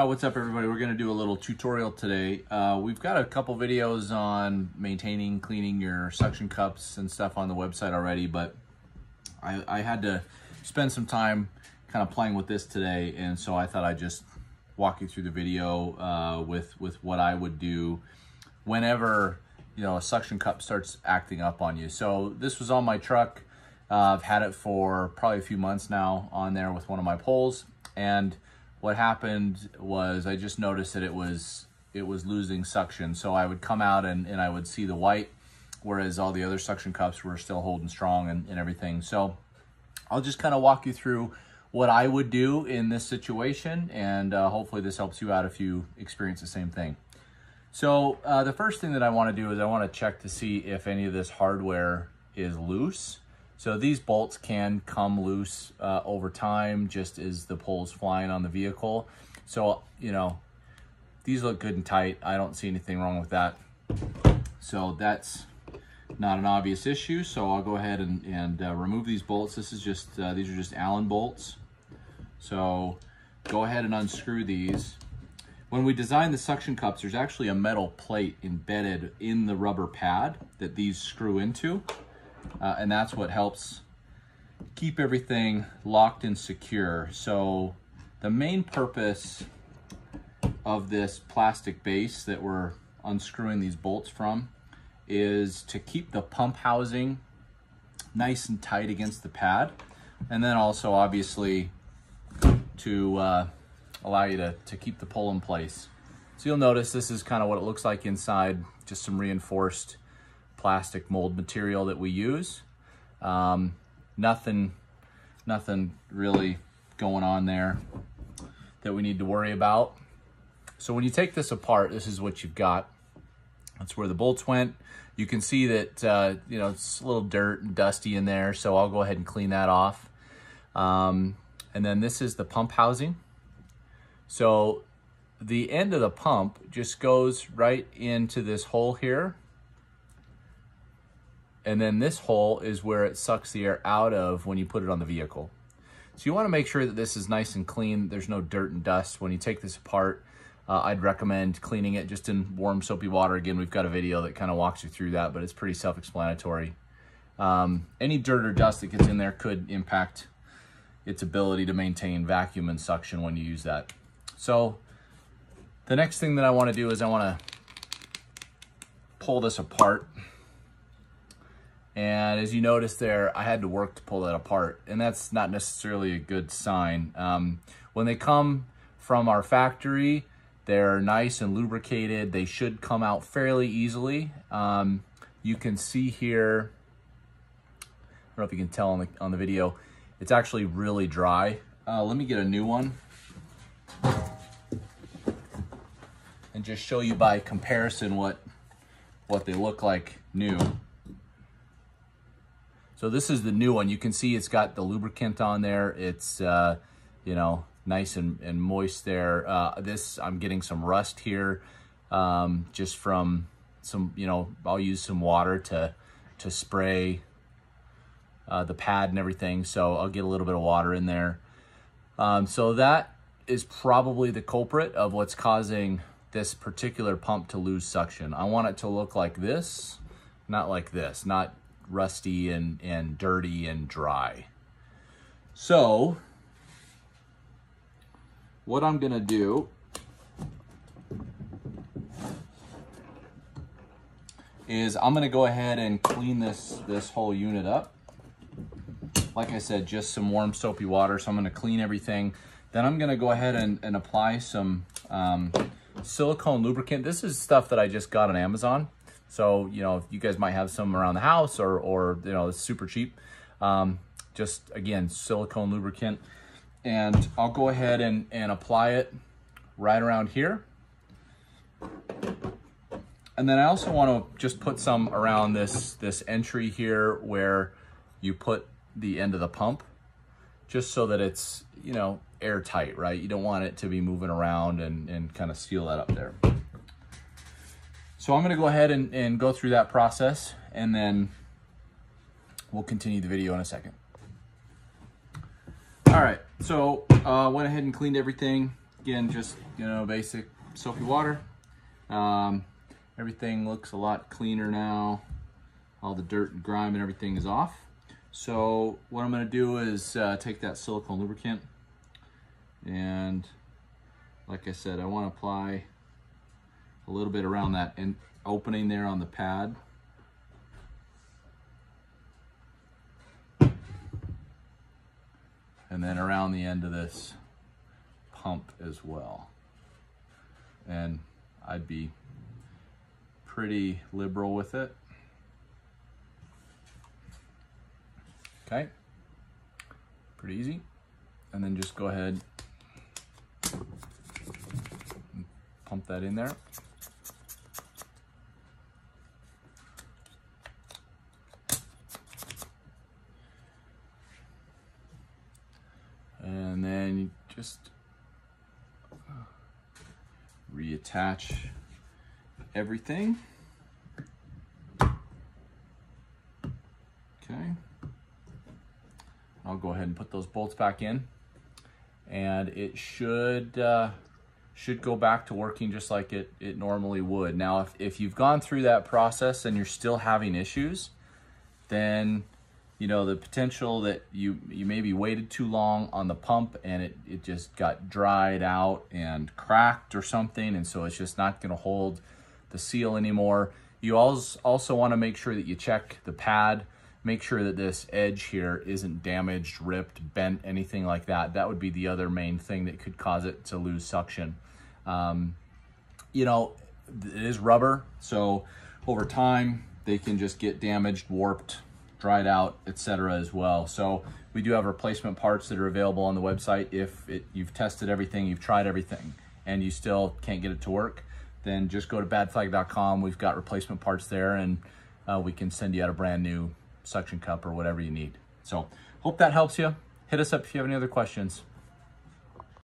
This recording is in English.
What's up everybody? We're going to do a little tutorial today. We've got a couple videos on maintaining, cleaning your suction cups and stuff on the website already, but I had to spend some time kind of playing with this today, and so I thought I'd just walk you through the video with what I would do whenever a suction cup starts acting up on you. So this was on my truck. I've had it for probably a few months now on there with one of my poles, and what happened was I just noticed that it was losing suction. So I would come out and I would see the white, whereas all the other suction cups were still holding strong and everything. So I'll just kind of walk you through what I would do in this situation, and hopefully this helps you out if you experience the same thing. So the first thing that I want to do is I want to check to see if any of this hardware is loose. So these bolts can come loose over time, just as the pole's flying on the vehicle. So, these look good and tight. I don't see anything wrong with that. So that's not an obvious issue. So I'll go ahead and remove these bolts. This is just, these are just Allen bolts. So go ahead and unscrew these. When we design the suction cups, there's actually a metal plate embedded in the rubber pad that these screw into. And that's what helps keep everything locked and secure. So the main purpose of this plastic base that we're unscrewing these bolts from is to keep the pump housing nice and tight against the pad, and then also obviously to allow you to keep the pole in place. So you'll notice this is kind of what it looks like inside, just some reinforced plastic mold material that we use. Nothing really going on there that we need to worry about. So when you take this apart, this is what you've got. That's where the bolts went. You can see that it's a little dirt and dusty in there, so I'll go ahead and clean that off. And then this is the pump housing. So the end of the pump just goes right into this hole here. And then this hole is where it sucks the air out of when you put it on the vehicle. So you want to make sure that this is nice and clean. There's no dirt and dust. When you take this apart, I'd recommend cleaning it just in warm soapy water. Again, we've got a video that kind of walks you through that, but it's pretty self-explanatory. Any dirt or dust that gets in there could impact its ability to maintain vacuum and suction when you use that. So the next thing that I want to do is I want to pull this apart. And as you notice there, I had to work to pull that apart, and that's not necessarily a good sign. When they come from our factory, they're nice and lubricated. They should come out fairly easily. You can see here, I don't know if you can tell on the video, it's actually really dry. Let me get a new one and just show you by comparison what they look like new. So this is the new one. You can see it's got the lubricant on there. It's, nice and moist there. I'm getting some rust here, just from some, I'll use some water to spray the pad and everything. So I'll get a little bit of water in there. So that is probably the culprit of what's causing this particular pump to lose suction. I want it to look like this, not like this, not rusty and dirty and dry. So what I'm gonna do is I'm gonna go ahead and clean this whole unit up. Like I said, just some warm soapy water. So I'm gonna clean everything. Then I'm gonna go ahead and apply some silicone lubricant. This is stuff that I just got on Amazon. So, you guys might have some around the house or it's super cheap. Just, again, silicone lubricant. And I'll go ahead and apply it right around here. And then I also want to just put some around this entry here where you put the end of the pump, just so that it's, airtight, right? You don't want it to be moving around and kind of seal that up there. So I'm gonna go ahead and go through that process, and then we'll continue the video in a second. All right, so went ahead and cleaned everything. again, just, you know, basic soapy water. Everything looks a lot cleaner now. All the dirt and grime and everything is off. So what I'm gonna do is take that silicone lubricant, and like I said, I wanna apply a little bit around that opening there on the pad. And then around the end of this pump as well. And I'd be pretty liberal with it. Okay, pretty easy. And then just go ahead and pump that in there. And then you just reattach everything. Okay. I'll go ahead and put those bolts back in, and it should go back to working just like it normally would. Now, if you've gone through that process and you're still having issues, then you know the potential that you maybe waited too long on the pump and it just got dried out and cracked or something, and so it's just not going to hold the seal anymore. You also want to make sure that you check the pad. Make sure that this edge here isn't damaged, ripped, bent, anything like that. That would be the other main thing that could cause it to lose suction. You know, it is rubber, so over time they can just get damaged, warped, dried out, etc. as well. So we do have replacement parts that are available on the website. If you've tested everything, you've tried everything, and you still can't get it to work, then just go to BadFlag.com. We've got replacement parts there, and we can send you out a brand new suction cup or whatever you need. So hope that helps you. Hit us up if you have any other questions.